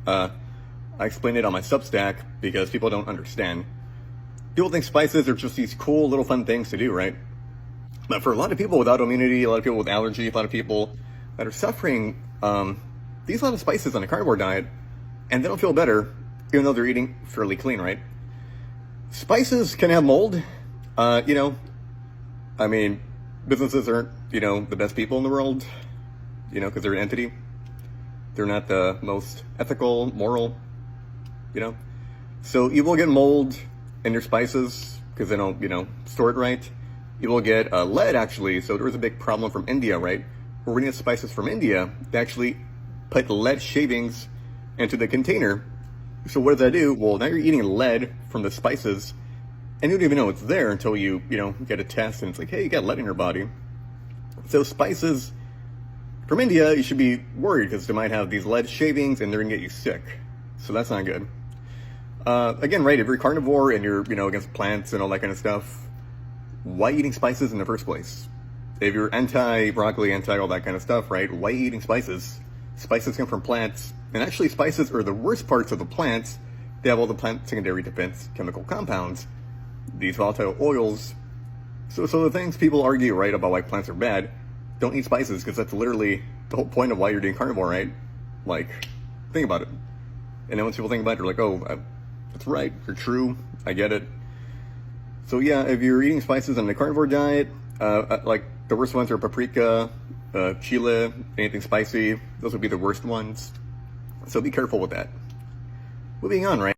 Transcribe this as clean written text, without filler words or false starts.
I explain it on my Substack because people don't understand. People think spices are just these cool little fun things to do, right? But for a lot of people with autoimmunity, a lot of people with allergy, a lot of people that are suffering, these lot of spices on a carnivore diet, and they don't feel better, even though they're eating fairly clean, right? Spices can have mold. Businesses aren't, the best people in the world, because they're an entity. They're not the most ethical, moral, So you will get mold in your spices because they don't, store it right. You will get lead, actually. So there was a big problem from India, right? Where when you get spices from India, they actually put lead shavings into the container. So what does that do? Well, now you're eating lead from the spices, and you don't even know it's there until you, get a test, and it's like, hey, you got lead in your body. So spices from India, you should be worried because they might have these lead shavings, and they're gonna get you sick. So that's not good. Again, right, if you're carnivore and you're, against plants and all that kind of stuff, why eating spices in the first place? If you're anti-broccoli, anti all that kind of stuff, right, why eating spices? Spices come from plants, and actually spices are the worst parts of the plants. They have all the plant secondary defense chemical compounds, these volatile oils. So the things people argue, right, about why plants are bad, don't eat spices, because that's literally the whole point of why you're doing carnivore, right? Like, think about it. And then once people think about it, they're like, oh, that's right, you're true, I get it. So yeah, if you're eating spices on the carnivore diet, like the worst ones are paprika, chile, anything spicy. Those would be the worst ones. So be careful with that. Moving on, right?